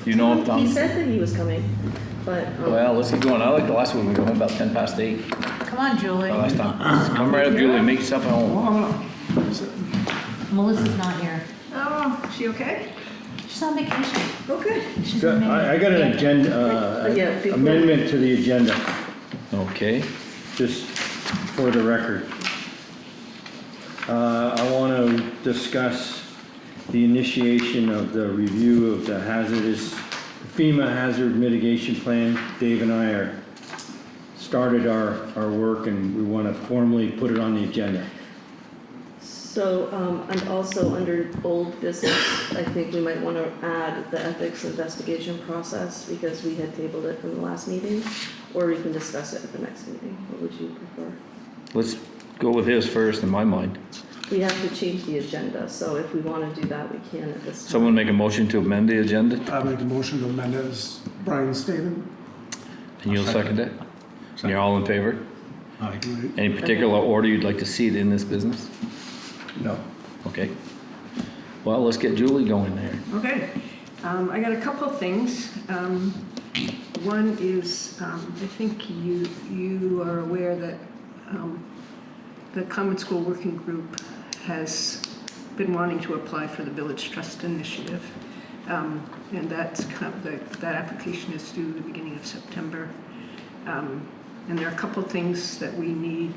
Do you know if He said that he was coming, but. Well, let's get going. I like the last one. We got home about 8:10. Come on, Julie. Last time. Come right up, Julie. Make yourself at home. Melissa's not here. Oh, she okay? She's on vacation. Oh, good. She's Good. I got an agenda, Yeah, before- amendment to the agenda, Okay. just for the record. I want to discuss the initiation of the review of the FEMA hazard mitigation plan. Dave and I started our work, and we want to formally put it on the agenda. So, and also under old business, I think we might want to add the ethics investigation process because we had tabled it from the last meeting, or we can discuss it at the next meeting. What would you prefer? Let's go with his first in my mind. We have to change the agenda, so if we want to do that, we can at this time. Someone make a motion to amend the agenda, I make a motion to amend it as Brian stated. and you'll second it? And you're all in favor? Aye. Any particular order you'd like to see it in this business? No. Okay. Well, let's get Julie going there. Okay. I got a couple of things. One is, I think you are aware that the Common School Working Group has been wanting to apply for the Village Trust Initiative. And that's kind of that application is due the beginning of September. And there are a couple of things that we need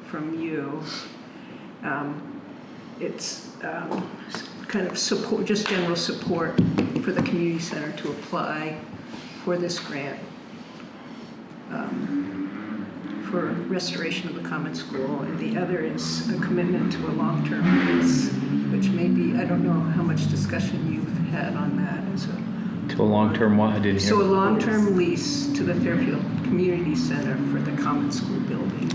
from you. It's kind of support, just general support for the community center to apply for this grant for restoration of the common school. And the other is a commitment to a long-term lease, which may be, I don't know how much discussion you've had on that. To a long-term one, I didn't hear. So a long-term lease to the Fairfield Community Center for the common school building.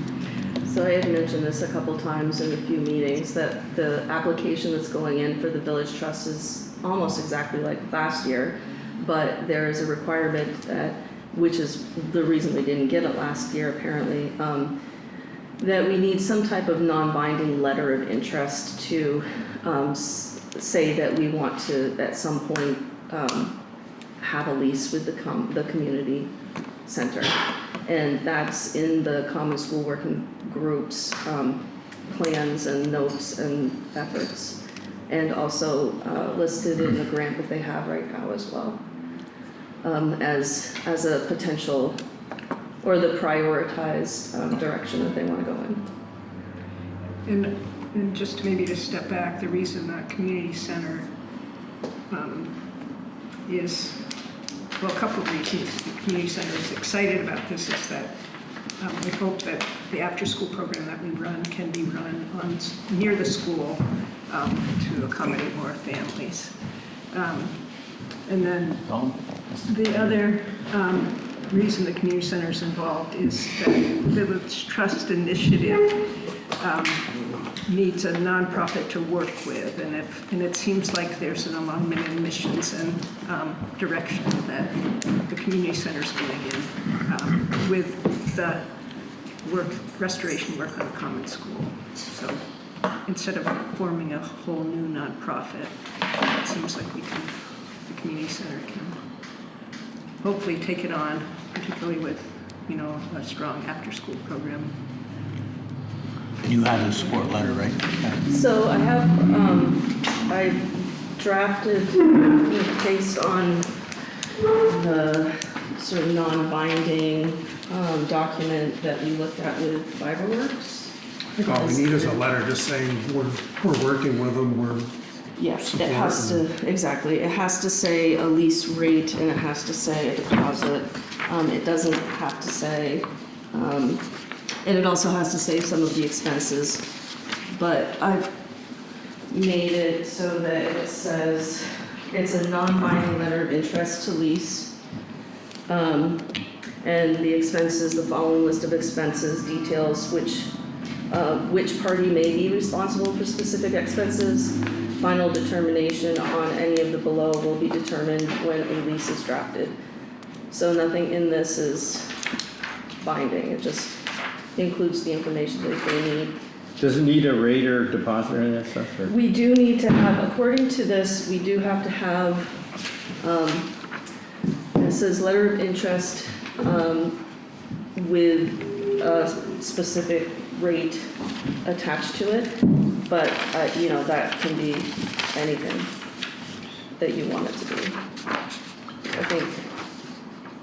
So I had mentioned this a couple times in a few meetings, that the application that's going in for the Village Trust is almost exactly like last year, but there is a requirement that, which is the reason we didn't get it last year apparently, that we need some type of non-binding letter of interest to say that we want to, at some point, have a lease with the community center. And that's in the Common School Working Group's plans and notes and efforts, and also listed in the grant that they have right now as well, as a potential, or the prioritized direction that they want to go in. And just maybe to step back, the reason that community center is, well, a couple of reasons the community center is excited about this is that we hope that the after-school program that we run can be run near the school to accommodate more families. And then the other reason the community center is involved is that the Village Trust Initiative needs a nonprofit to work with, and it seems like there's an alignment in missions and direction that the community center is going in with the restoration work on the common school. So instead of forming a whole new nonprofit, it seems like the community center can hopefully take it on, particularly with a strong after-school program. You had a support letter, right? So I have, I drafted based on the sort of non-binding document that we looked at with Fiberworks. I think all we need is a letter just saying we're working with them, we're Yes, it has to, exactly. It has to say a lease rate and it has to say a deposit. It doesn't have to say, and it also has to say some of the expenses. But I've made it so that it says it's a non-binding letter of interest to lease. And the expenses, the following list of expenses details which party may be responsible for specific expenses. Final determination on any of the below will be determined when a lease is drafted. So nothing in this is binding. It just includes the information that they need. Does it need a rate or deposit or any of that stuff? Or? We do need to have, according to this, we do have to have says letter of interest, with a specific rate attached to it, but, you know, that can be anything that you want it to be. I think,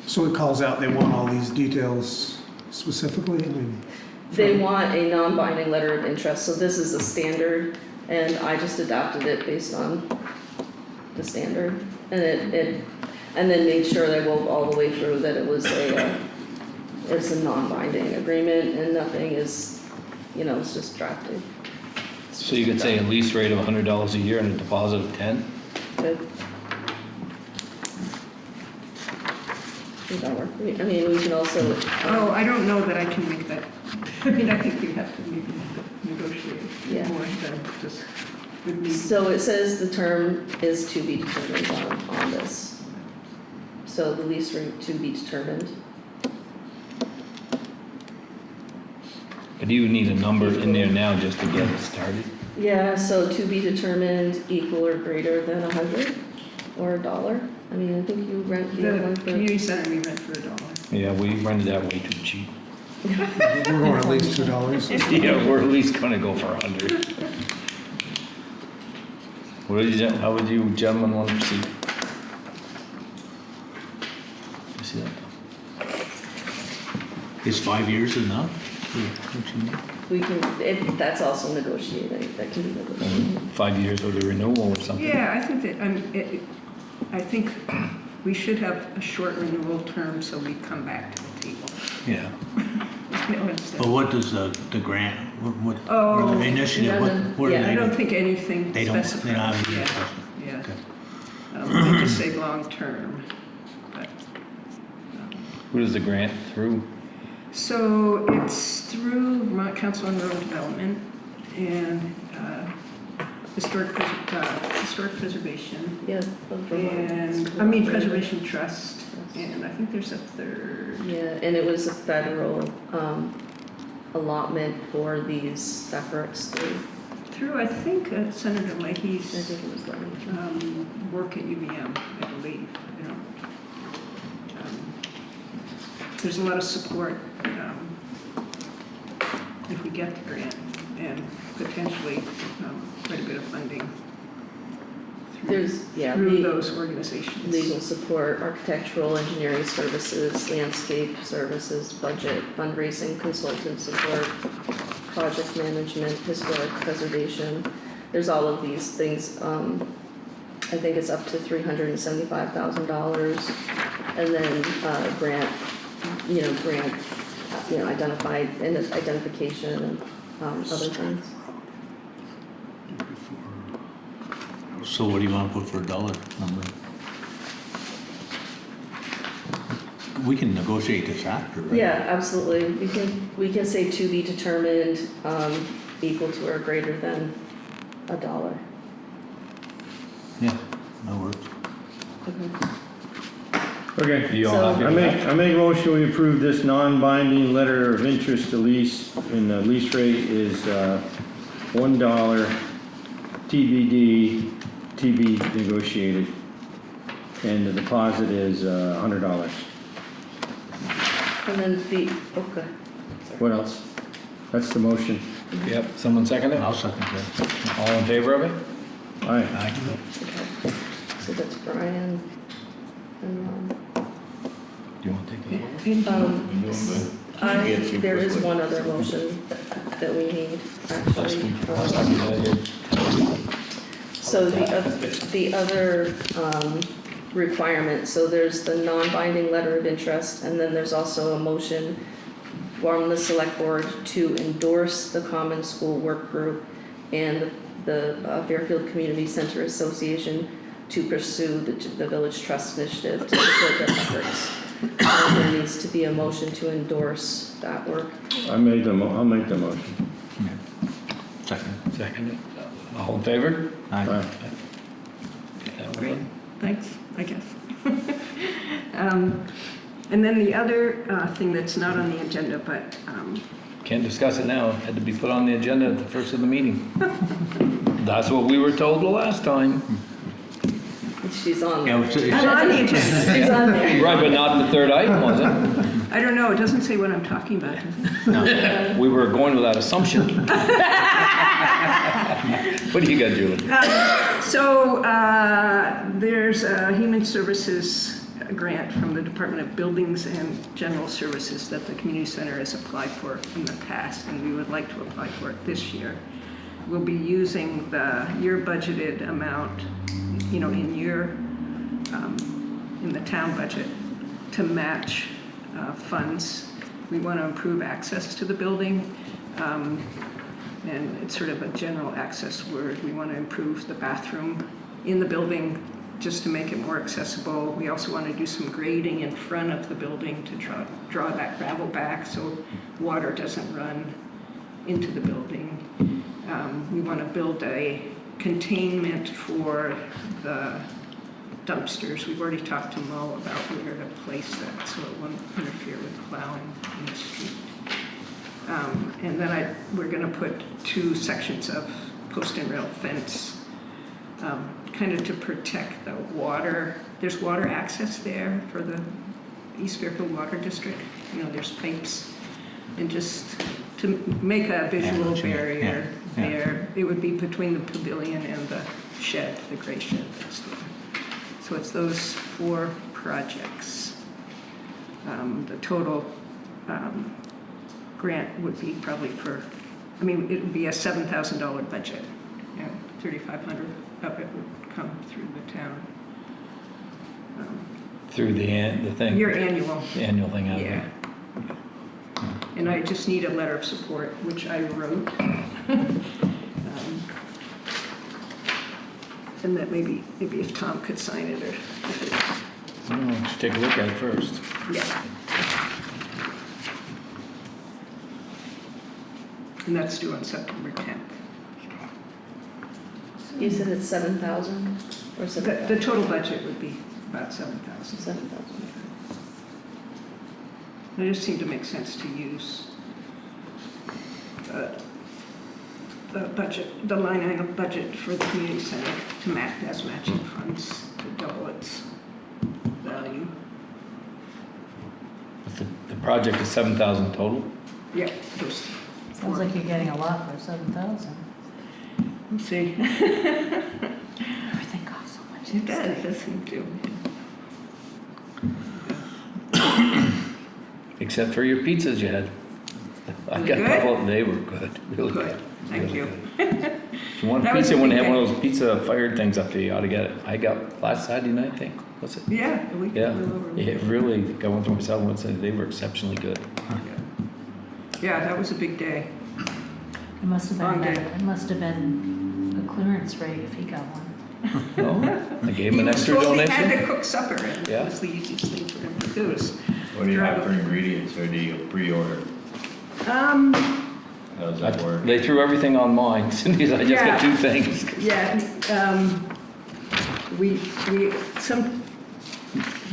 So it calls out, they want all these details specifically, I mean. they want a non-binding letter of interest, so this is a standard, and I just adopted it based on the standard. And and then made sure that I wove all the way through that it was it's a non-binding agreement and nothing is, you know, it's just drafted. So you could say a lease rate of $100 a year and a deposit of 10? Good. Would that work? I mean, we can also. Oh, I don't know that I can make that. I mean, I think we have to maybe negotiate Yeah. more than just with me. So it says the term is to be determined on this. So the lease rate to be determined. But you need a number in there now just to get it started. Yeah, so to be determined equal or greater than 100 or $1. I mean, I think you rent the other one The for. community center we rent for $1. Yeah, we rented that way too cheap. We're going at least $2. Yeah, we're at least gonna go for 100. How would you gentlemen want to proceed? You see that? Is 5 years enough? We can, that's also negotiating, that can be negotiated. 5 years with a renewal or something? Yeah, I think that, I think we should have a short renewal term so we come back to the table. Yeah. But what does the grant, what, Oh, or the initiative, what do yeah, I don't they, think anything they don't specified. have any Yeah, discussion? yeah. Okay. They just say long-term, but. What is the grant through? So it's through Vermont Council on Rural Development and historic preservation Yeah. of Vermont. and, Preservation Trust, and I think there's a third. Yeah, and it was a federal allotment for these efforts Through, I think, Senator I Leahy's think it was that. work at UVM, I believe, you know. There's a lot of support if we get the grant and potentially quite a bit of funding There's, yeah, through the those organizations. legal support, architectural, engineering services, landscape services, budget, fundraising, consultant support, project management, historic preservation. There's all of these things. I think it's up to $375,000. And then identification and other things. So what do you want to put for a dollar number? We can negotiate this after, right? Yeah, absolutely. We can say to be determined, equal to or greater than $1. Yeah, that works. Okay. Okay. You all So- happy I with make, that? I make a motion we approve this non-binding letter of interest to lease, and the lease rate is $1 TBD, to be negotiated. And the deposit is $100. And then okay. Sorry. What else? That's the motion. Yep, someone second it? I'll second that. All in favor of it? Aye. Aye. Okay. So that's Brian and Ron. Do you want to take it? There is one other motion that we need, actually. So the other requirement, so there's the non-binding letter of interest, and then there's also a motion from the select board to endorse the Common School Work Group and the Fairfield Community Center Association to pursue the Village Trust Initiative to support their efforts. And there needs to be a motion to endorse that work. I'll make the motion. Second. Second it. All in favor? Aye. Aye. That one Great, done. thanks, I guess. And then the other thing that's not on the agenda, but Can't discuss it now. It had to be put on the agenda at the first of the meeting. That's what we were told the last time. She's on Yeah, there. it's- I'm on the agenda. She's on there. Right, but not the third item, was it? I don't know, it doesn't say what I'm talking about, does it? We were going with that assumption. What do you got, Julie? So there's a Human Services grant from the Department of Buildings and General Services that the community center has applied for in the past, and we would like to apply for it this year. We'll be using your budgeted amount, in the town budget to match funds. We want to improve access to the building. And it's sort of a general access word. We want to improve the bathroom in the building just to make it more accessible. We also want to do some grading in front of the building to draw that gravel back so water doesn't run into the building. We want to build a containment for the dumpsters. We've already talked to Mo about where to place that so it won't interfere with plowing in the street. And then we're going to put 2 sections of post and rail fence, kind of to protect the water. There's water access there for the East Fairfield Water District. There's pipes, and just to make a visual barrier there. It would be between the pavilion and the shed, the gray shed that's there. So it's those 4 projects. The total grant would be probably it would be a $7,000 budget. 3,500 of it would come through the town. Through the thing? Your annual. The annual thing out Yeah. there. And I just need a letter of support, which I wrote. And that maybe if Tom could sign it, or if it, Let's take a look at it first. yeah. And that's due on September 10th. You said it's 7,000 or The 7,000? total budget would be about 7,000. 7,000. It just seemed to make sense to use the budget, the line item budget for the community center to act as matching funds to double its value. But the project is 7,000 total? Yeah, those. Sounds like you're getting a lot for 7,000. Let's see. Everything costs so much. It does seem to. Except for your pizzas you had. I got a Good? couple, they were good, really Good, good. thank really you. good. If you want That was pizza, a when big they have one day. of those pizza fired things up there, you ought to get it. I got last Saturday night, I think, was it? Yeah, a week. Yeah, a little over a week. it really, I went through myself and said they were exceptionally good. Yeah, that was a big day. It must have Long been, day. it must have been a clearance rate if he got one. Oh, I gave him an He extra was told he donation? had to cook supper, and Yeah. it was the easiest thing for him to do is What do you drive have for up. ingredients, or do you pre-order? Um, How does that work? They threw everything on mine. Cindy's, I just Yeah. got 2 things. yeah, we, some,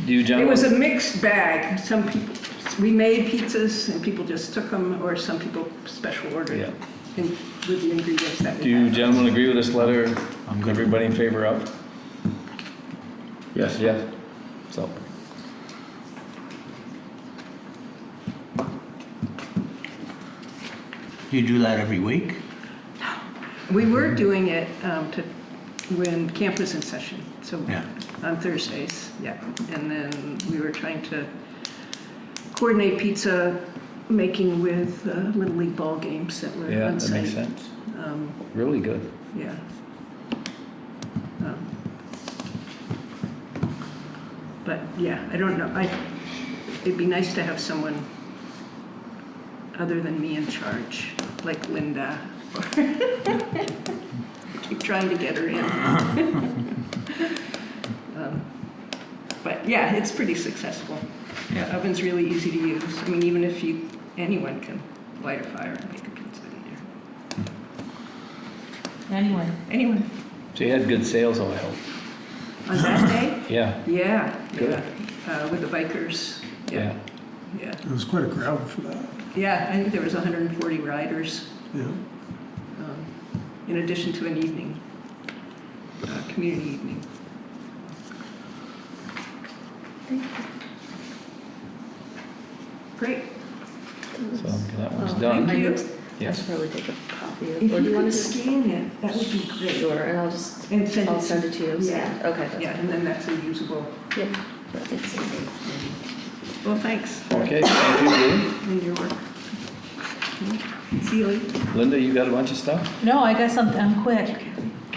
Do you it was a gentlemen? mixed bag. Some people, we made pizzas and people just took them, or some people special ordered Yeah. with the ingredients that we Do you had. gentlemen agree with this letter? I'm good. Everybody in favor of? Yes. Yeah, so. Do you do that every week? We were doing it when camp was in session, so Yeah. on Thursdays, yeah. And then we were trying to coordinate pizza making with Little League ball games that were Yeah, on that site. makes sense. Um, Really good. Yeah. But yeah, I don't know, it'd be nice to have someone other than me in charge, like Linda. Keep trying to get her in. But yeah, it's pretty successful. Yeah. The oven's really easy to use. I mean, even if anyone can light a fire and make a pizza in there. Anyway, Anyone, So you had good sales, I hope. on that day? Yeah, Yeah, Good. yeah, with the bikers, yeah. yeah. It was quite a crowd for that. Yeah, I think there was 140 riders, Yeah. in addition to an evening, community evening. Great. So that one's Oh, done. Thank you. I Yes. should probably take a copy of If or do you you want could to just? scan it, that would be great. Sure, and I'll just, And send I'll it send it to you. Yeah. Okay. that's Yeah, and then that's a usable. Yep. That makes sense. Well, thanks. Okay, thank you, Lou. And your work. See you later. Linda, you got a bunch of stuff? No, I got something, I'm quick.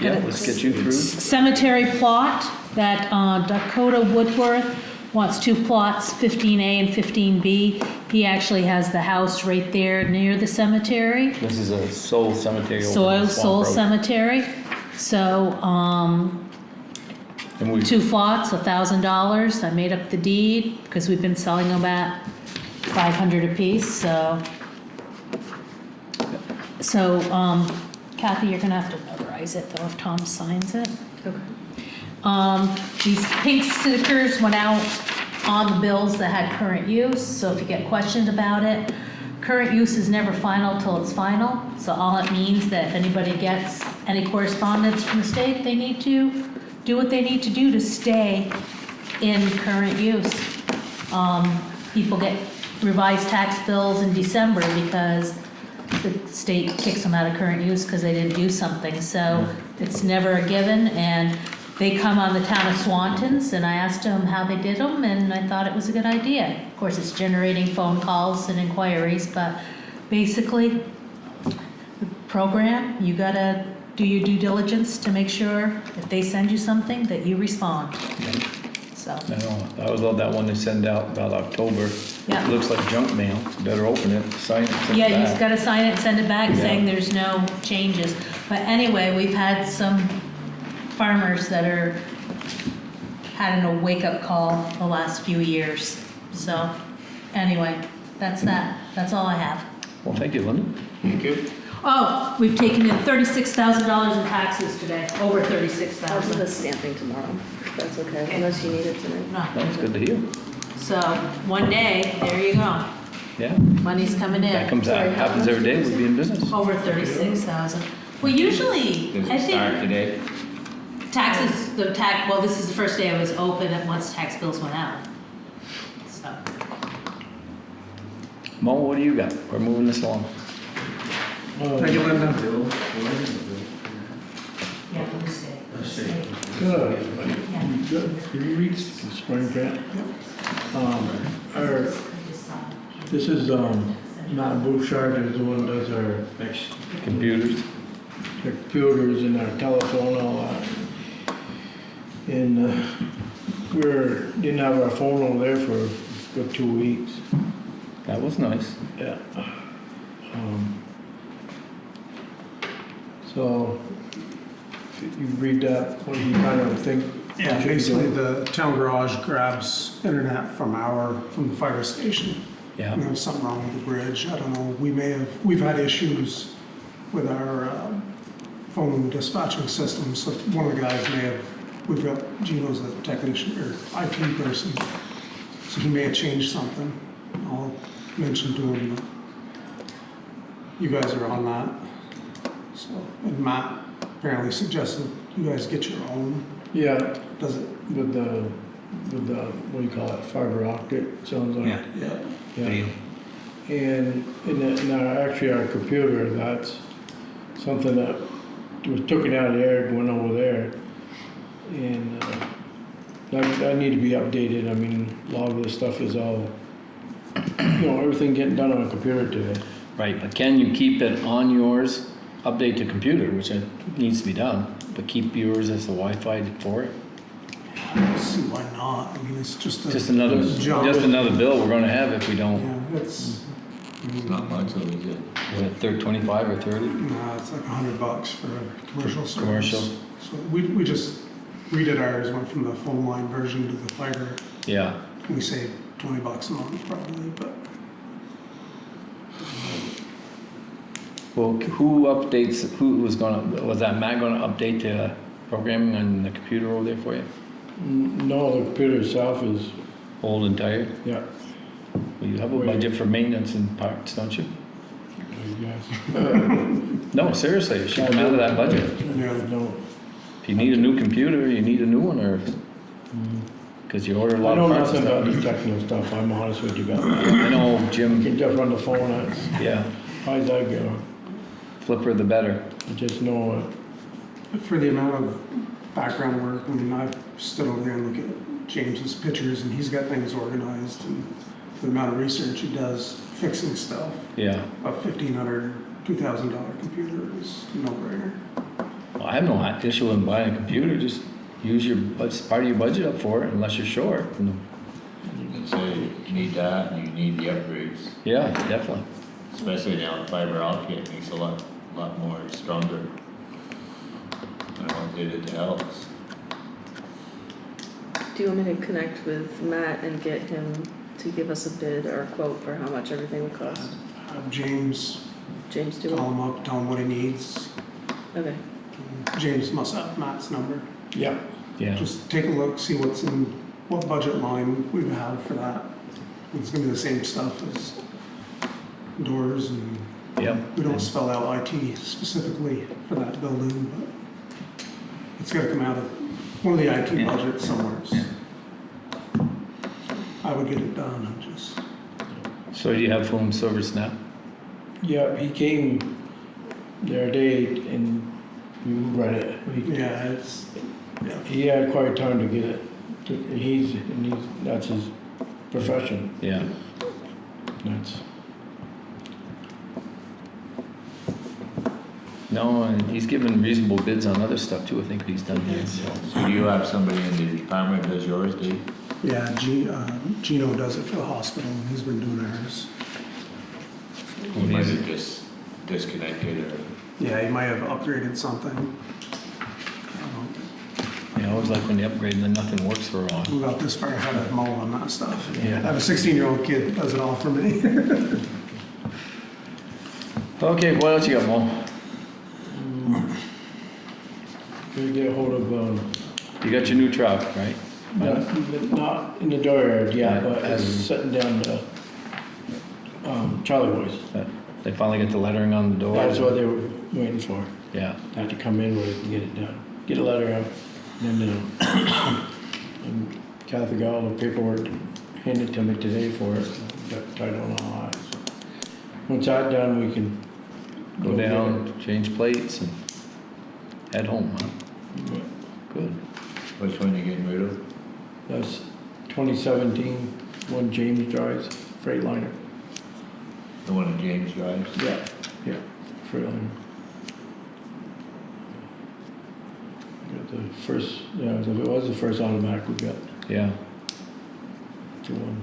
Yeah, let's get you through. Cemetery plot that Dakota Woodworth wants 2 plots, 15A and 15B. He actually has the house right there near the cemetery. This is a Soul Cemetery. over Soil on Soul Swamp Road. Cemetery. So, And we, 2 plots, $1,000. I made up the deed because we've been selling them at $500 a piece, so. So, Kathy, you're gonna have to notarize it though if Tom signs it. Okay. These pink stickers went out on the bills that had current use, so if you get questioned about it, current use is never final till it's final. So all it means that if anybody gets any correspondence from the state, they need to do what they need to do to stay in current use. People get revised tax bills in December because the state kicks them out of current use because they didn't do something. So it's never a given, and they come on the town of Swantons, and I asked them how they did them, and I thought it was a good idea. Of course, it's generating phone calls and inquiries, but basically, the program, you gotta do your due diligence to make sure if they send you something, that you respond. So, I know, I always love that one they send out about October. Yeah. It looks like junk mail. Better open it, sign it, send yeah, it you just back. gotta sign it and send it back Yeah. saying there's no changes. But anyway, we've had some farmers that are had a wake-up call the last few years. So, anyway, that's that. That's all I have. Well, thank you, Linda. Thank you. Oh, we've taken in $36,000 in taxes today, over I'll do the 36,000. stamping tomorrow, if that's okay, unless you need it tonight. No. That's good to hear. So, one day, there you go. Yeah, Money's coming in. that comes out, Sorry, how happens much every day, we'd be in business. Over 36,000. Well, usually, Does I it start think today? taxes, well, this is the first day I was open and once tax bills went out. So, Mo, what do you got? We're moving this along. Thank you, Linda. yeah, Wednesday. Good. Yeah. Good. Did you read the spring grant? Our, this is, Matt Bouchard is the one that does our Computers. computers and our telephone, all that. And, didn't have our phone over there for good 2 weeks. That was nice. Yeah. So, if you read that, what do you kind of think? Yeah, should be basically doing? the town garage grabs internet from the fire station. Yeah. And there was something wrong with the bridge. I don't know, we've had issues with our phone dispatching system. So one of the guys we've got, Gino's a technician or IT person. So he may have changed something. I'll mention to him that you guys are on that. So, and Matt apparently suggested you guys get your own. Yeah, Does it? with the, what do you call it, fiber optic, it sounds like. Yeah. Yeah. Yeah. And actually our computer, that's something that was taken out of there, went over there. And, that need to be updated. I mean, a lot of this stuff is all, everything getting done on a computer today. Right, but can you keep it on yours, update the computer, which it needs to be done, but keep yours as the Wi-Fi for it? I don't see why not. I mean, it's just a. Just another bill we're gonna have if we don't. Yeah, it's, It's not much of it, is it? Is it 25 or 30? no, it's like $100 for a commercial service. Commercial. So we just redid ours, went from the phone line version to the fiber. Yeah, We saved $20 a month probably, but well, was that Matt gonna update the programming on the computer over there for you? No, the computer itself is, Old and tired? yeah, Well, you have a budget for maintenance and parts, don't you? I guess. No, seriously, it should come out of that budget. Yeah, no. If you need a new computer, you need a new one, or, Cause you order a I lot know of parts and nothing about stuff. the technical stuff, I'm honest with you guys. I know You Jim, can just run the phone, that's, yeah, how's that go? flipper the better. I just know, For the amount of background work, I mean, I've stood over there and looked at James's pictures, and he's got things organized, and for the amount of research he does fixing stuff, Yeah, a $1,500, $2,000 computer is a no-brainer. well, I have no issue with buying a computer, just use your, part of your budget up for it unless you're short. You can say you need that and you need the upgrades, Yeah, definitely. especially now fiber optic makes a lot more stronger. I don't did it to help us. Do you want me to connect with Matt and get him to give us a bid or a quote for how much everything would cost? Have James James do call it? him up, tell him what he needs. Okay, James must have Matt's number. yeah, Yeah, Just take a look, see what's in, what budget line we have for that. It's gonna be the same stuff as doors, and yep. we don't spell out IT specifically for that building, but it's gotta come out of one of the IT budgets somewhere. I would get it done, I'm just, So do you have phone service now? yeah, he came the other day and you read it. yeah, it's, yeah. He had quite a time to get it, that's his profession, Yeah, that's, no, and he's given reasonable bids on other stuff too, I think he's done here, so. So do you have somebody in the department that does yours, Dave? Yeah, Gino does it for the hospital, and he's been doing ours. You might have just disconnected or. Yeah, he might have upgraded something. Yeah, I always like when you upgrade and then nothing works for a while. I'm about this far ahead of Mo on that stuff. Yeah. I have a 16-year-old kid that does it all for me. Okay, what else you got, Mo? we get a hold of, You got your new truck, right? not in the dooryard yet, Yeah, but it's sitting down the, Charlie Boys. They finally get the lettering on the door? That's what they were waiting for. Yeah, Had to come in where they can get it done. Get a letter out, and then, and Kathy got all the paperwork handed to me today for it. Got tied on all that. So once that's done, we can go get down, change plates and head home, huh? it. Good. Which one you getting rid of? That's 2017, one James drives, Freightliner. The one that James drives? Yeah, yeah, Freightliner. Got the first, yeah, it was the first automatic we got. Yeah, To one.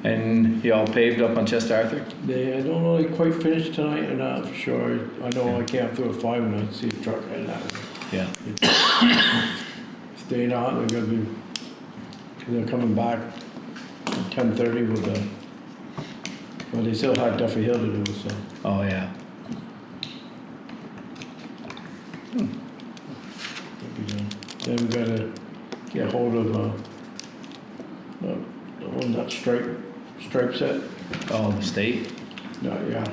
and you all paved up on Chester Arthur? I don't know they quite finished tonight or not for sure. I know I can't through a 5 and I see a truck right now. Yeah, Staying out, they're gonna be, they're coming back at 10:30 with the, well, they still had Duffy Hill to do, so. oh, yeah. They'll be done. Then we gotta get hold of, the one that stripe set. Oh, the state? No, yeah.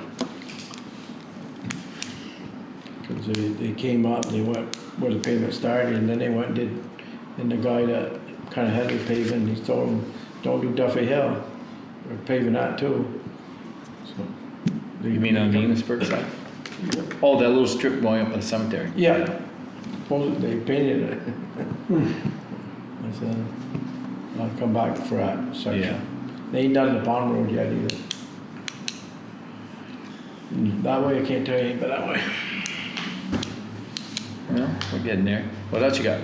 Cause they came up, they went where the pavement started, and then they went and did, and the guy that kinda had the paving, he told them, don't do Duffy Hill, we're paving that too. So. You mean on the Enosburg side? Oh, that little strip going up by the cemetery? Yeah, supposedly they painted it. I said, I'll come back for that Yeah. section. They ain't done the pond road yet either. That way I can't tell you, but that way. Well, we're getting there. What else you got?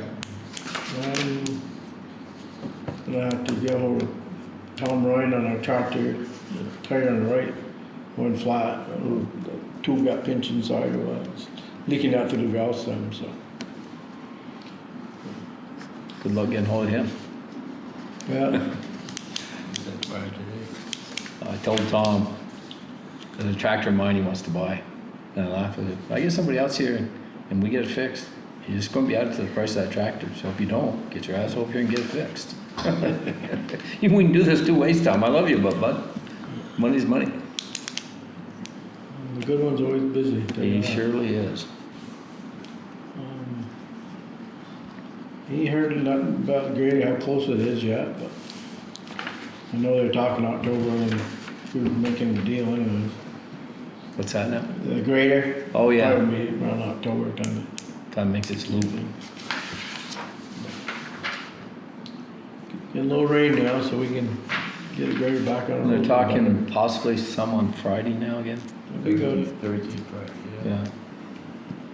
And I have to get hold of Tom Ryan on our tractor, the tire on the right went flat. The tube got pinched inside, or it's leaking out through the valve stem, so. Good luck getting hold of him. Yeah, Is that prior today? I told Tom, there's a tractor of mine he wants to buy. And I laughed at it. If I get somebody else here and we get it fixed, you're just gonna be added to the price of that tractor. So if you don't, get your ass over here and get it fixed. We can do this 2 ways, Tom. I love you, but bud, money's money. the good one's always busy. He surely is. He heard nothing about grade, how close it is yet, but I know they're talking October and we were making a deal anyways. What's that now? The grader. Oh, yeah. Probably be around October time. Time makes its loop. Get a little rain now so we can get a grader back on. the And they're road. talking possibly some on Friday now again. Be good. Thursday, Friday, Yeah.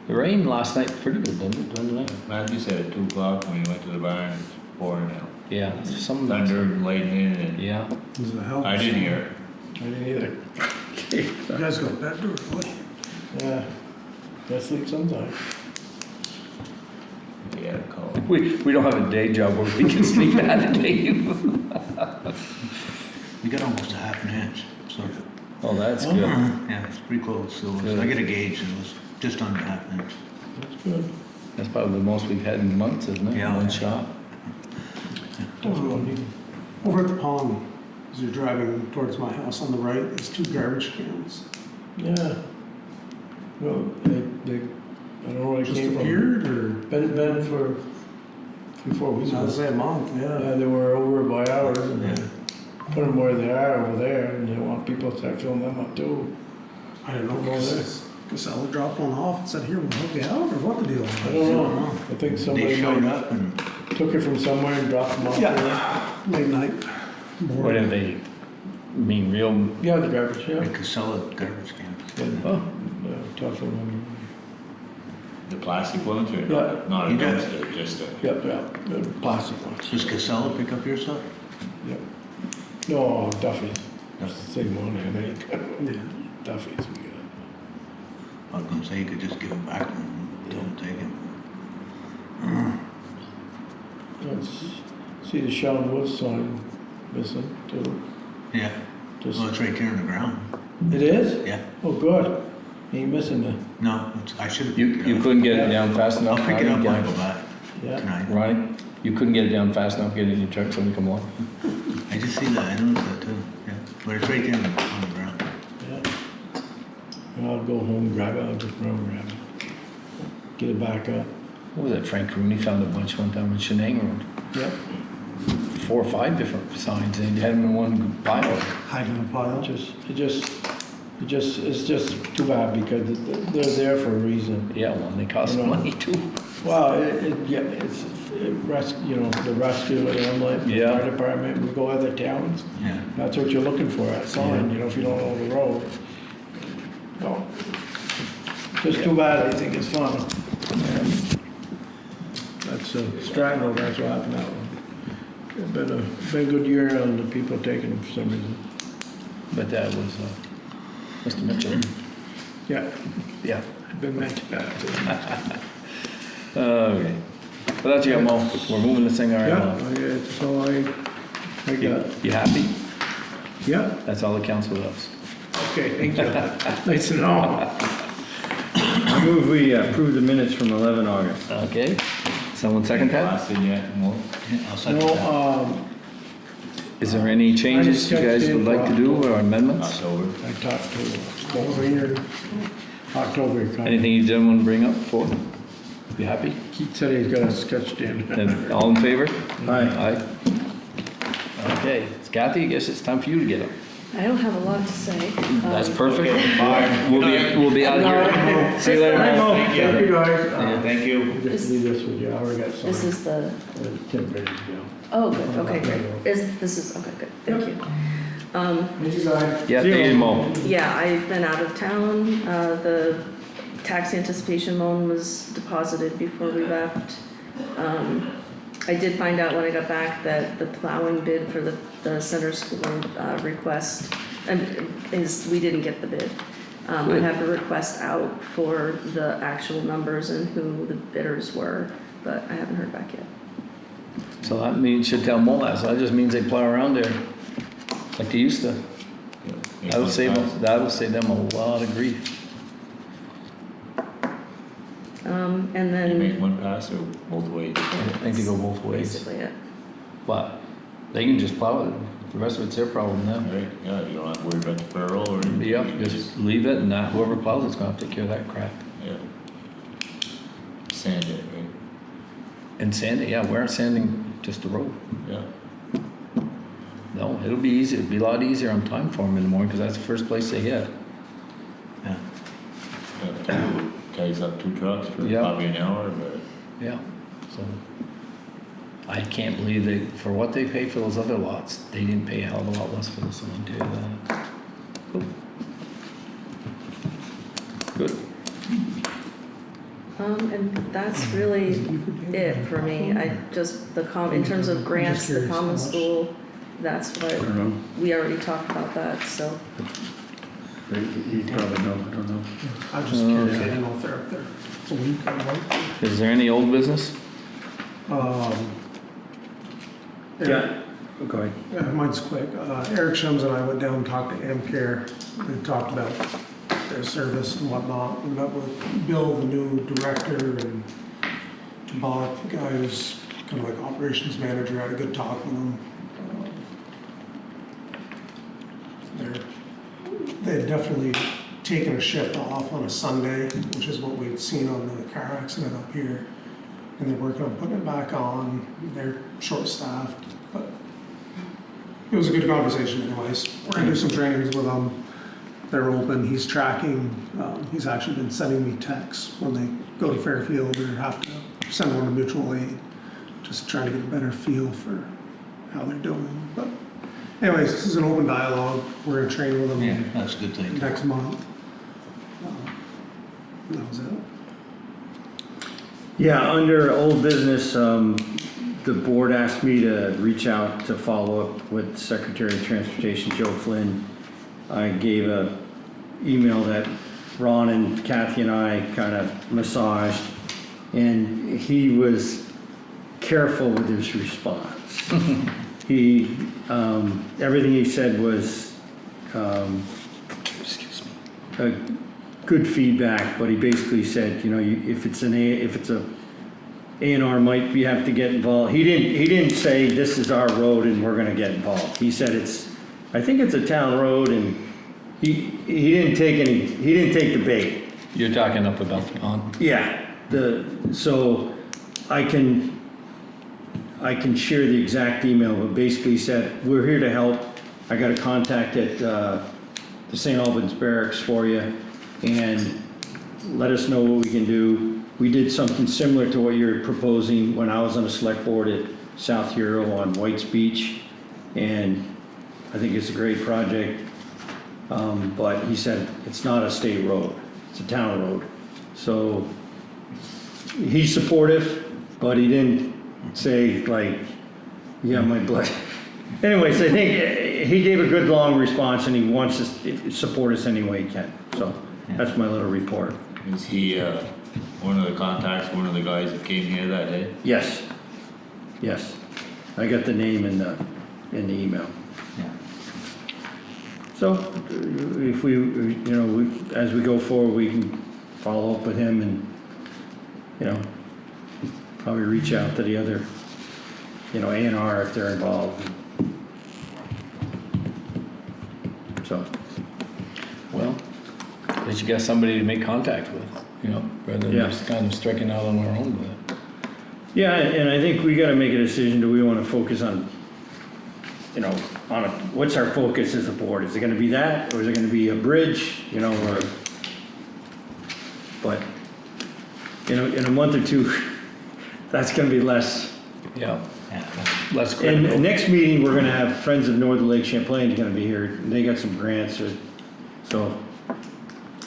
The rain last night, pretty good, didn't it? Matthew said at 2 o'clock when he went to the barn, it's pouring out. Yeah, some. Thunder, lightning, and Yeah. Does it help? I didn't hear it. I didn't either. You guys got that door early. Yeah. Gotta sleep sometime. Yeah, call. We don't have a day job where we can sleep at a day. We got almost a half an inch, so, Oh, that's good. yeah, it's pretty close, so Good. I get a gauge, and it was just under half an inch. That's good. That's probably the most we've had in months, isn't it? Yeah. One shot. Over at the pond, as you're driving towards my house on the right, there's 2 garbage cans. Yeah. Well, they, I don't know where they Just came from. appeared or? Been for 3-4 weeks I ago. was say a month, Yeah, yeah. they were over by ours and Yeah. they put them where they are over there and they want people to start filling them up too. I don't know, Over there. Casella dropped one off and said, here, we'll hook you out, or what the deal? I don't know. I think They somebody showed might up and took it from somewhere and dropped them off there. Yeah, late night. What do they mean, real? Yeah, the garbage, yeah. the Casella garbage cans. Oh, Tough one. The plastic ones or Yeah. not a You got dumpster, just a. Yep, yeah, the plastic ones. Does Casella pick up your stuff? Yep. No, Duffy's. That's the same one, I think. Yeah. Duffy's we got. I was gonna say you could just give it back to them, tell them to take it. Let's see the Sean Woods sign missing too. Yeah, Just, well, it's right there on the ground. it is? Yeah, Oh, good. Ain't missing the, no, I should have. you couldn't get it down fast I'll enough? pick it up when I Ronnie? go back yeah. tonight. Ronnie, you couldn't get it down fast enough, get it in your truck, somebody come along? I just see that, I noticed that too, yeah, but it's right there on the ground. Yeah. And I'll go home and grab it, I'll just run and grab it. Get it back up. What was it, Frank Rooney found a bunch one time on Shenang Road? Yep. 4 or 5 different signs, and he had them in one pile. Hiding in a pile. It's just too bad because they're there for a reason. Yeah, well, and they cost No. money too. Well, the rescue, the ambulance, the Yeah. fire department, we go other towns. Yeah, That's what you're looking for, that sign, you know, if you don't know the road. No. Just too bad, I think it's fun. That's Stratton, that's what happened that one. It's been a good year on the people taking them for some reason. But that was, Mr. Mitchell. Yeah, Yeah. I've been mentioned that. Okay. Well, that's you, Mo. We're moving this thing Yeah, around. that's all I You got. you happy? Yeah, That's all that counts with us. okay, thank you. Nice to know. I move we approve the minutes from 11 August. Okay. Someone second that? Last in yet, more. yeah, I'll second No, that. Is there any changes you guys would like to do or amendments? October. I talked to over here, October. Anything you didn't want to bring up before? You happy? Keith said he's got a sketch in. Then all in favor? Aye. Aye. Okay. Kathy, I guess it's time for you to get up. I don't have a lot to say. That's Um, perfect. Bye. We'll be out of here. See you later. Mo. Thank you. Thank you, guys. Yeah, thank you. Just leave this with you, I already got some. This is the, Tim ready to go. oh, good, okay, great. This is, okay, good, thank you. Thank you, guys. Yeah, thank you, Mo. Yeah, I've been out of town. The tax anticipation loan was deposited before we left. I did find out when I got back that the plowing bid for the center school request we didn't get the bid. I have the request out for the actual numbers and who the bidders were, but I haven't heard back yet. So that means, should tell Mo that, so that just means they plow around there like they used to. That'll save them a lot of grief. And You make then one pass or both ways? I think they go both ways. basically it. But they can just plow it. The rest of it's their problem now. Right, yeah, you don't have to worry about the furrow or anything. Yep, just leave it and whoever plows it's gonna have to take care of that crap. Yeah. Sand it, right? And sanding, yeah, we're sanding just the road. Yeah. No, it'll be easy, it'll be a lot easier on time for them in the morning, because that's the first place they hit. Yeah. Ties up 2 trucks for Yeah. probably an hour, but Yeah, so. I can't believe they, for what they pay for those other lots, they didn't pay a hell of a lot less for this one, I'll tell you that. Cool. Good. And that's really it for me. I just, in terms of grants, the common school, that's what, I don't know. we already talked about that, so. You probably know, I don't know. I'm just curious, I didn't know if they're up there. It's a week, I don't know. Is there any old business? Yeah, go ahead. Yeah, mine's quick. Eric Shums and I went down and talked to AmCare. We talked about their service and whatnot. We met with Bill, the new director, and Bob, the guy who's kind of like operations manager. Had a good talk with them. They had definitely taken a shift off on a Sunday, which is what we'd seen on the car accident up here. And they're working on putting it back on. They're short-staffed, but it was a good conversation anyways. We're gonna do some trainings with them. They're open, he's tracking, he's actually been sending me texts when they go to Fairfield or have to send one to mutual aid. Just trying to get a better feel for how they're doing. But anyways, this is an open dialogue. We're gonna train with them Yeah, that's a good thing. next month. That was it. Yeah, under old business, the board asked me to reach out to follow up with Secretary of Transportation, Joe Flynn. I gave a email that Ron and Kathy and I kind of massaged, and he was careful with his response. He, everything he said was, Excuse me. good feedback, but he basically said, you know, if it's a A&R might you have to get involved. He didn't say this is our road and we're gonna get involved. He said I think it's a town road, and he didn't take the bait. You're talking up about the pond? Yeah, so I can share the exact email, but basically he said, we're here to help. I got a contact at the St. Albans Barracks for you, and let us know what we can do. We did something similar to what you're proposing when I was on the select board at South Hero on White's Beach, and I think it's a great project. But he said, it's not a state road, it's a town road. So he's supportive, but he didn't say like, yeah, my blood. Anyways, I think he gave a good long response, and he wants to support us any way he can. So that's my little report. is he, one of the contacts, one of the guys that came here that day? Yes, yes. I got the name in the email. Yeah. So if we, as we go forward, we can follow up with him and, probably reach out to the other, A&R if they're involved. So, Well, at least you got somebody to make contact with, rather than Yeah. just kind of striking out on our own with it. yeah, and I think we gotta make a decision, do we wanna focus on, what's our focus as a board? Is it gonna be that, or is it gonna be a bridge, or, but, in a month or two, that's gonna be less. Yeah, Yeah. less And critical. next meeting, we're gonna have Friends of Northern Lake Champlain gonna be here, and they got some grants, so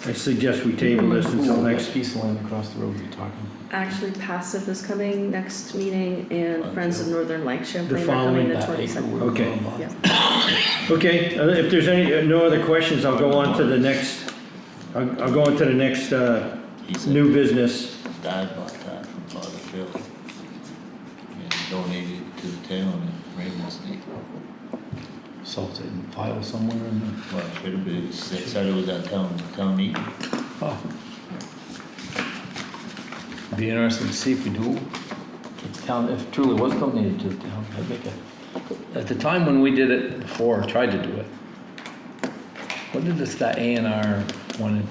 I suggest we table this until next. piece of land across the road you're talking. Actually, Passive is coming next meeting, and Friends of Northern Lake Champlain The are coming following the That acre 22nd. we're Okay. going by. Yeah. Okay, if there's no other questions, I'll go on to the next, I'll go on to the next, He said new business. Dad bought that from Father Phil. And donated it to the town in Rainbow State. Salted and file somewhere in there. Well, it should have been, said it was at town meeting. Oh. Be interesting to see if we do, if the town, if it truly was donated to the town, I'd make at the time when we did it before, tried to do it, what did that A&R wanted?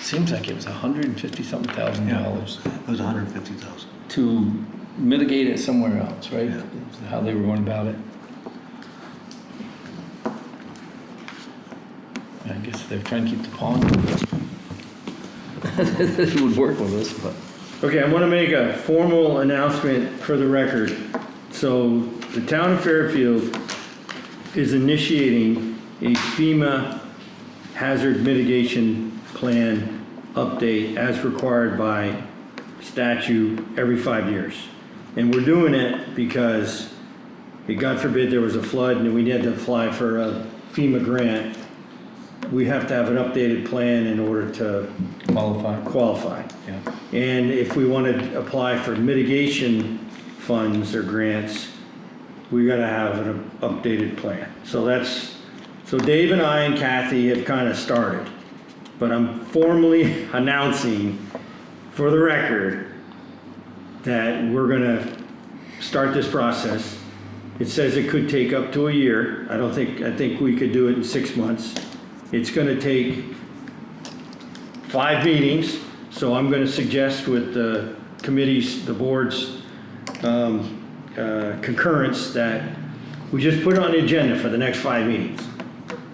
Seems like it was $150-something thousand It was 150,000. to mitigate it somewhere else, right? Yeah. Is how they were going about it. I guess they're trying to keep the pond. It would work with us, but. Okay, I want to make a formal announcement for the record. So the town of Fairfield is initiating a FEMA hazard mitigation plan update as required by statute every 5 years. And we're doing it because, God forbid, there was a flood and we had to apply for a FEMA grant. We have to have an updated plan in order to qualify. Yeah. And if we want to apply for mitigation funds or grants, we got to have an updated plan. So Dave and I and Kathy have kind of started, but I'm formally announcing for the record that we're going to start this process. It says it could take up to a year. I think we could do it in 6 months. It's going to take 5 meetings, so I'm going to suggest with the committees, the board's concurrence that we just put it on the agenda for the next 5 meetings.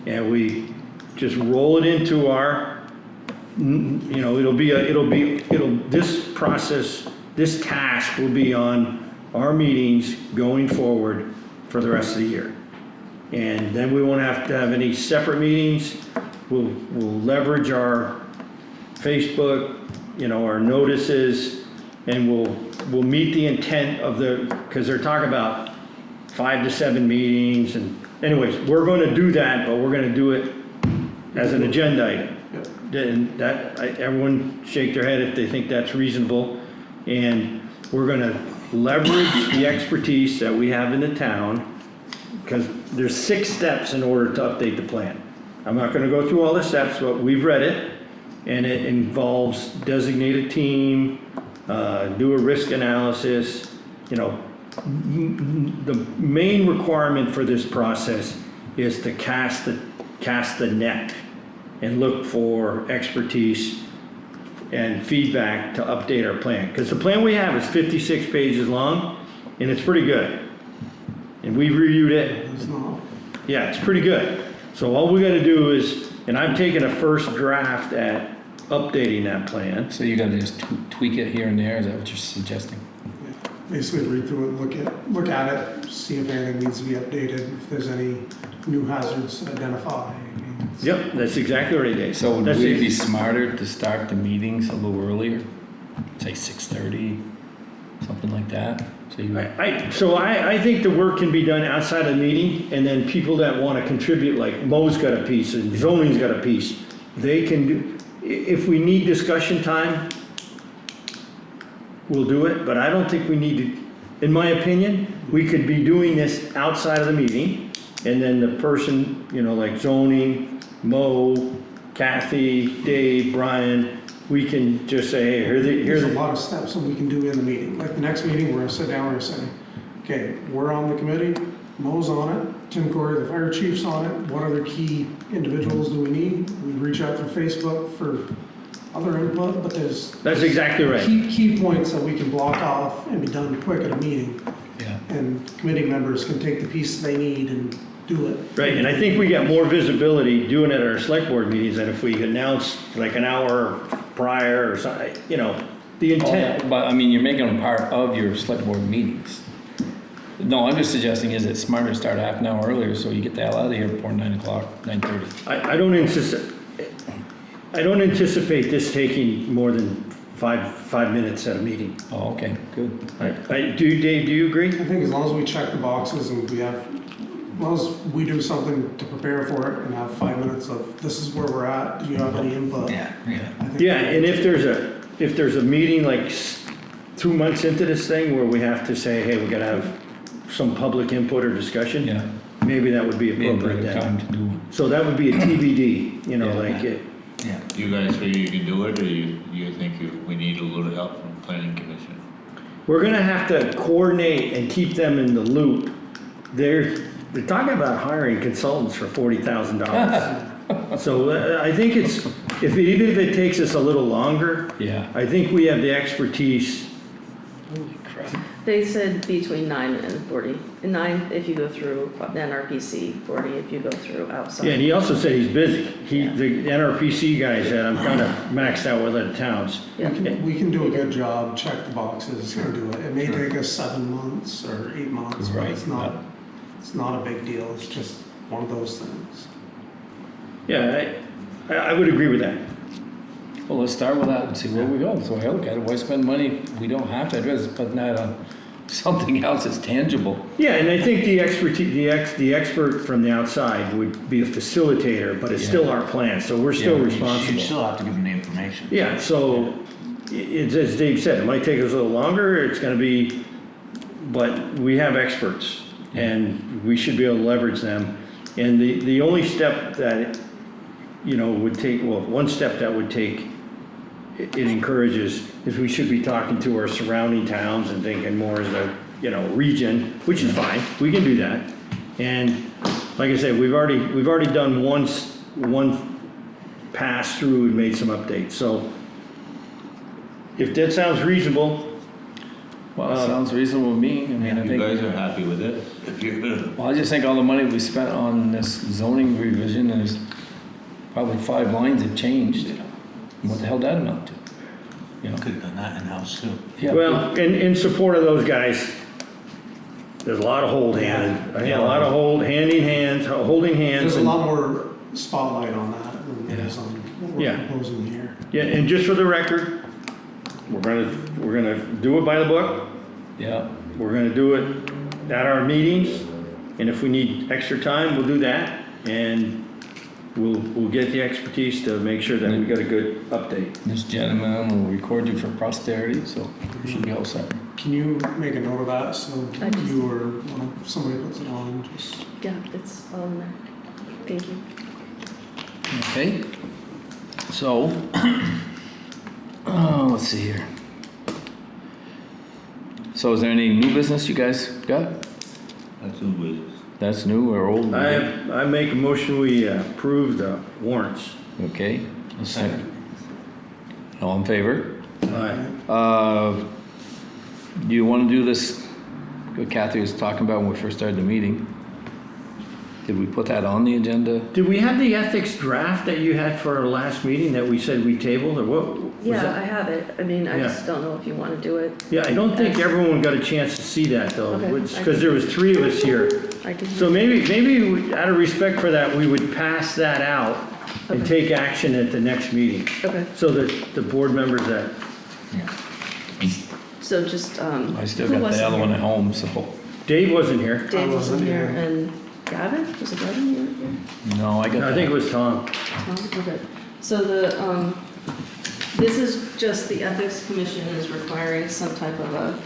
And we just roll it into our, this process, this task will be on our meetings going forward for the rest of the year. And then we won't have to have any separate meetings. We'll leverage our Facebook, our notices, and we'll meet the intent of because they're talking about 5 to 7 meetings. And anyways, we're going to do that, but we're going to do it as an agenda item. And everyone shake their head if they think that's reasonable. And we're going to leverage the expertise that we have in the town, because there's 6 steps in order to update the plan. I'm not going to go through all the steps, but we've read it, and it involves designate a team, do a risk analysis. The main requirement for this process is to cast the net and look for expertise and feedback to update our plan. Because the plan we have is 56 pages long, and it's pretty good. And we've reviewed it. It's not. Yeah, it's pretty good. So all we gotta do is, and I've taken a first draft at updating that plan. So you gotta just tweak it here and there, is that what you're suggesting? Yeah. Basically read through it, look at it, see if anything needs to be updated, if there's any new hazards to identify. Yep, that's exactly right, Dave. So would That's it it. be smarter to start the meetings a little earlier? Say 6:30, something like that? So you, I think the work can be done outside of the meeting, and then people that want to contribute, like Mo's got a piece and zoning's got a piece, they can do, if we need discussion time, we'll do it, but I don't think we need to, in my opinion, we could be doing this outside of the meeting, and then the person, like zoning, Mo, Kathy, Dave, Brian, we can just say, hey, There's a lot of steps that we can do in the meeting. Like the next meeting, we're gonna sit down, we're gonna say, okay, we're on the committee, Mo's on it, Tim Corey, the fire chief's on it, what other key individuals do we need? We reach out through Facebook for other input, but That's exactly right. key points that we can block off and be done quick at a meeting. yeah. And committee members can take the piece they need and do it. Right, and I think we get more visibility doing it at our select board meetings than if we announce like an hour prior or something, the intent. But I mean, you're making them part of your select board meetings. No, I'm just suggesting, is it smarter to start half an hour earlier so you get the hell out of here before 9 o'clock, 9:30? I don't anticipate this taking more than five minutes at a meeting. Oh, okay, good. Dave, do you agree? I think as long as we check the boxes and as long as we do something to prepare for it and have 5 minutes of, this is where we're at, do you have any input? Yeah, yeah. I think- Yeah, and if there's a meeting like 2 months into this thing where we have to say, hey, we gotta have some public input or discussion, Yeah. maybe that would be Maybe appropriate better time then. to do. So that would be a TBD, Yeah. like it. Yeah. Do you guys figure you can do it, or you think we need a little help from the planning commission? We're gonna have to coordinate and keep them in the loop. They're talking about hiring consultants for $40,000. So I think even if it takes us a little longer, Yeah. I think we have the expertise Holy crap. crap. They said between 9 and 40. 9 if you go through NRPC, 40 if you go through outside. Yeah, and he also said he's busy. Yeah. The NRPC guy said, I'm kind of maxed out with other towns. Yeah. We can do a good job, check the boxes and do it. It may take us 7 months or 8 months, but Right, it's not a big deal. It's just one of those things. Yeah, I would agree with that. Well, let's start with that and see where we go. So I look at it, why spend money we don't have to address, putting that on something else that's tangible. Yeah, and I think the expertise, the expert from the outside would be a facilitator, but it's still our plan, so we're still Yeah, You responsible. still have to give them the information. Yeah, so, it's, as Dave said, it might take us a little longer, it's gonna be, but we have experts, and we should be able to leverage them. And the only step that, you know, would take, well, one step that would take, it encourages, is we should be talking to our surrounding towns and thinking more as a, you know, region, which is fine, we can do that. And like I said, we've already done one pass through and made some updates, so if that sounds reasonable, Well, it sounds reasonable to me. I mean, I You think. guys are happy with it? If you're gonna, Well, I just think all the money we spent on this zoning revision is probably 5 lines have changed. What the hell did that amount to? You know? Could have done that in-house too. Yeah, well, in support of those guys, there's a lot of holding, a lot of holding hands. There's a and- lot more spotlight on that than there is on what we're Yeah. proposing here. Yeah, and just for the record, we're gonna do it by the book. Yeah, We're gonna do it at our meetings, and if we need extra time, we'll do that. And we'll get the expertise to make sure that we got a good update. this gentleman will record you for posterity, so we should be all set. Can you make a note of that so I just- you or somebody puts it on, just. Yeah, it's all in there. Thank you. Okay, so, let's see here. So is there any new business you guys got? that's in business. That's new or old? I make a motion, we approve the warrants. Okay, A second. all in favor? Aye. Do you want to do this, what Kathy was talking about when we first started the meeting? Did we put that on the agenda? Did we have the ethics draft that you had for our last meeting that we said we tabled, or what? was Yeah, that? I have it. I mean, I Yeah. just don't know if you want to do it. Yeah, I don't think everyone got a chance to see that though, Okay, because there was 3 of us here. I can. So maybe out of respect for that, we would pass that out and Okay. take action at the next meeting. Okay, So that the board members that, so just, I still who got wasn't the other here? one at home, so, Dave wasn't here. Dave I wasn't wasn't here, here. and Gavin? Was it Gavin you were here? no, I got I think it that. was Tom. Okay, so this is just the Ethics Commission is requiring some type of a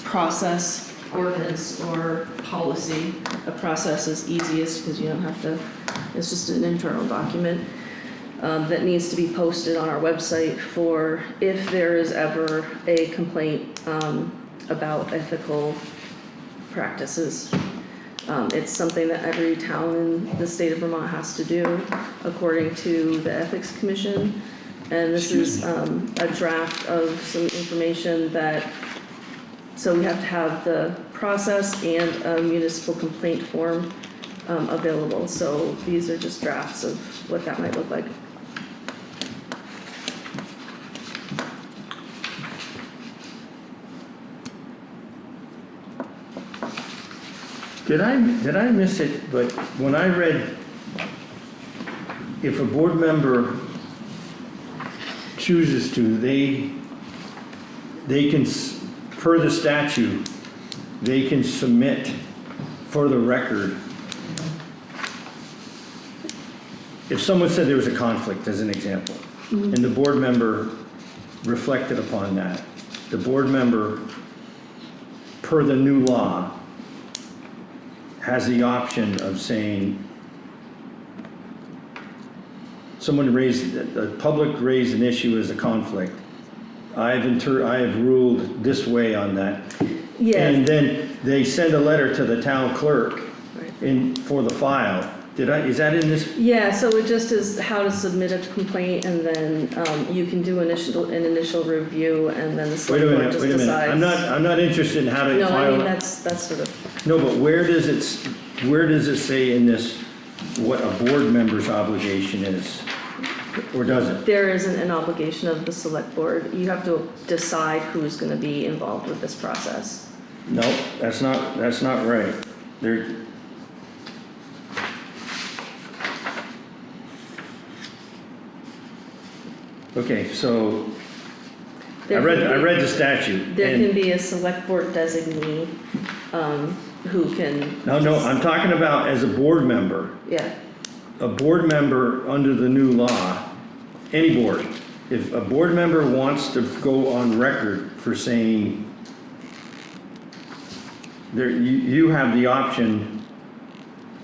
process, ordinance, or policy. A process is easiest because you don't have to, it's just an internal document that needs to be posted on our website for if there is ever a complaint about ethical practices. It's something that every town in the state of Vermont has to do according to the Ethics Commission. And this is a draft of some information that, so we have to have the process and a municipal complaint form available. So these are just drafts of what that might look like. Did I miss it? But when I read, if a board member chooses to, they can, per the statute, they can submit for the record. If someone said there was a conflict, as an example, and the board member reflected upon that, the board member, per the new law, has the option of saying, someone raised, the public raised an issue as a conflict. I have ruled this way on that. Yeah. And then they send a letter to the town clerk Right. for the file. is that in this? Yeah, so it just is how to submit a complaint, and then, you can do an initial review, and then the Wait a select board minute, just wait a minute. decides. I'm not interested in how to No, I mean, file. that's sort of, No, but where does it say in this what a board member's obligation is? Or does it? there isn't an obligation of the select board. You have to decide who's gonna be involved with this process. No, that's not right. There. Okay, so I There can be- read the statute. There and- can be a select board designee, who can. No, I'm talking about as a board member. Yeah, A board member under the new law, any board, if a board member wants to go on record for saying there, you have the option.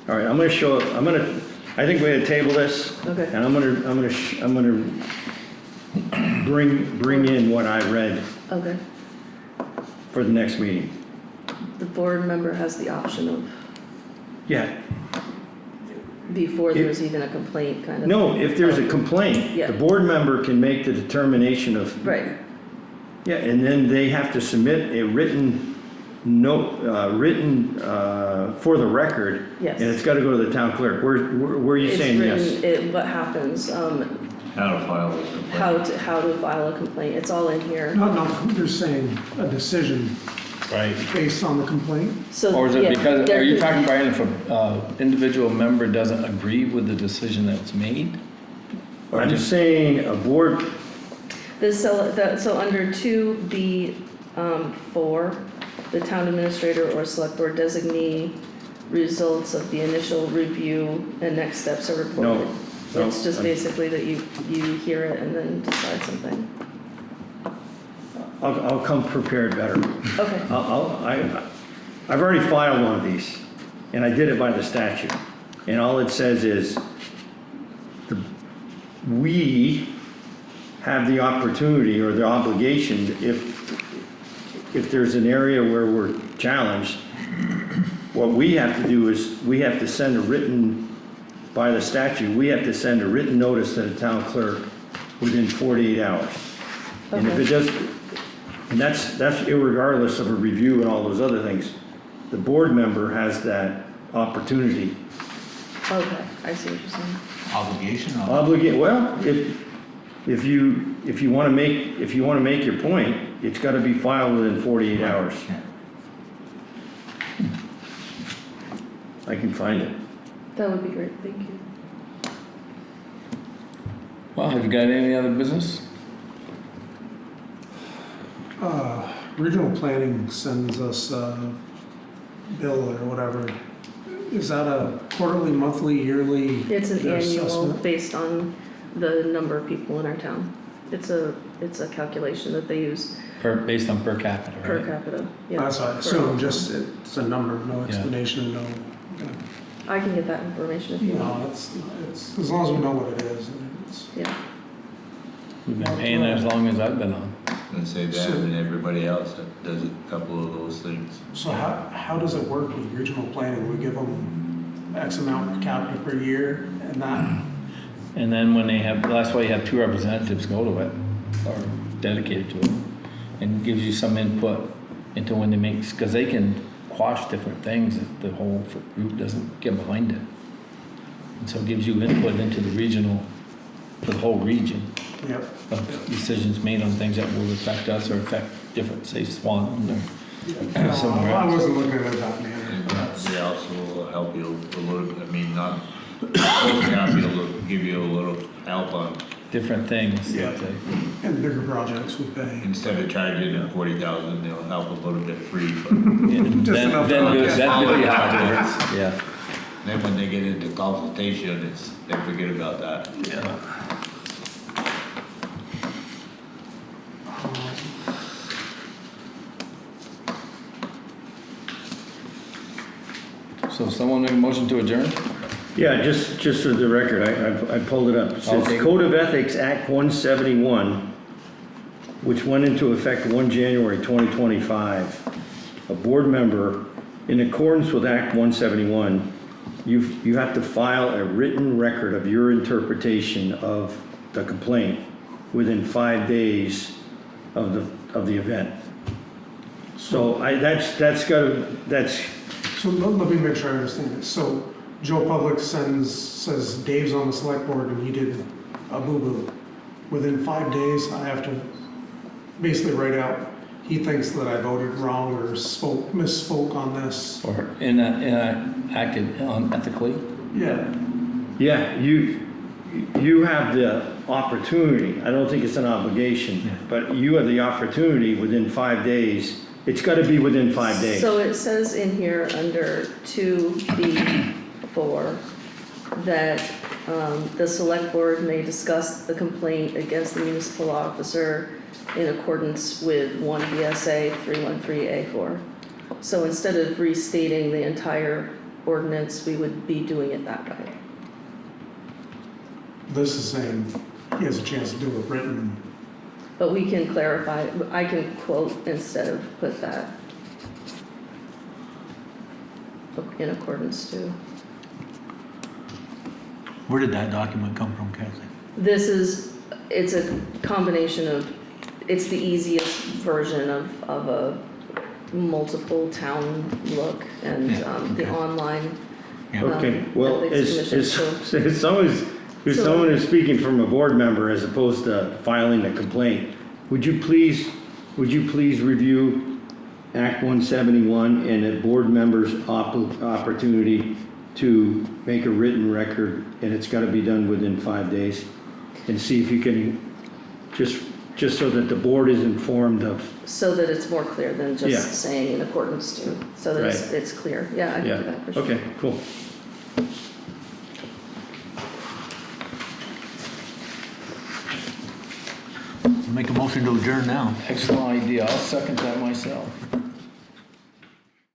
All right, I think we're gonna table this. Okay. And I'm gonna bring in what I read okay. for the next meeting. The board member has the option of, Yeah, before there's even a complaint, kind of. no, if there's a complaint, Yeah. the board member can make the determination of. Right, Yeah, and then they have to submit a written note, for the record. Yes. And it's gotta go to the town clerk. Where are you it's saying yes? written, what happens, How to file a complaint. how to file a complaint, it's all in here. No, they're saying a decision Right. based on the complaint. So, Or is it yeah, because, there are you could- talking about if a individual member doesn't agree with the decision that's made? Or I'm just, saying a board, So under 2B, 4, the town administrator or select board designee, results of the initial review and next steps are reported. No, It's just I'm- basically that you hear it and then decide something. I'll come prepared better. Okay, I've already filed one of these, and I did it by the statute. And all it says is, we have the opportunity or the obligation, if there's an area where we're challenged, what we have to do is, we have to send a written, by the statute, we have to send a written notice to the town clerk within 48 hours. And if Okay. it does, and that's irregardless of a review and all those other things. The board member has that opportunity. okay, I see what you're saying. Obligation or? Obligate, well, if you wanna make your point, it's gotta be filed within 48 hours. Yeah. I can find it. That would be great, thank you. well, have you got any other business? Regional planning sends us a bill or whatever. Is that a quarterly, monthly, yearly? It's an their annual assessment? based on the number of people in our town. It's a calculation that they use Based on per capita, per right? capita. Yeah, That's what I for assume, all. just it's a number, no explanation, no. I can get that information if you want. No, it's, as long as we know what it is. It's, Yeah, We've been paying it as long as I've been on. And say that and everybody else that does a couple of those things. So how does it work with regional planning? We give them X amount per capita per year and that, And then when they have, that's why you have two representatives go to it, or dedicated to it, and gives you some input into when they make, because they can quash different things if the whole group doesn't get behind it. And so it gives you input into the regional, for the whole region, yep. of decisions made on things that will affect us or affect different, say Swan or No, somewhere I else. wasn't looking at it that manner. And they also will help you a little, I mean, not, happy to give you a little help on, Different things. Yeah. that they- And bigger projects we pay. instead of charging them 40,000, they'll help a little bit free, but Yeah, Just then, enough then, to- do- then do it afterwards, yeah. then when they get into consultation, they forget about that. So someone make a motion to adjourn? Yeah, just for the record, I pulled it up. It says Okay. Code of Ethics Act 171, which went into effect 1 January 2025. A board member, in accordance with Act 171, you have to file a written record of your interpretation of the complaint within 5 days of the event. So that's, So let me make sure I understand this. So Joe Public says Dave's on the select board and he did a boo-boo. Within 5 days, I have to basically write out, he thinks that I voted wrong or misspoke on this. Or acted unethically. Yeah, yeah, you have the opportunity, I don't think it's an obligation, but you have the opportunity within 5 days. It's gotta be within 5 days. So it says in here under 2B4 that the select board may discuss the complaint against the municipal officer in accordance with 1 VSA 313A4. So instead of restating the entire ordinance, we would be doing it that way. this is saying he has a chance to do a written, But we can clarify, I can quote instead of put that in accordance to. Where did that document come from, Kathy? It's a combination of, it's the easiest version of a multiple town look and Yeah, the okay. online. Yeah. Okay, well, ethics commission, as someone who's speaking from a board member as opposed to filing a complaint, would you please review Act 171 and a board member's opportunity to make a written record, and it's gotta be done within 5 days? And see if you can, just so that the board is informed of, So that it's more clear than Yeah. just saying in accordance to, so that Right. it's clear. Yeah, I can do that for sure. okay, cool. Make a motion to adjourn now. Excellent idea. I'll second that myself.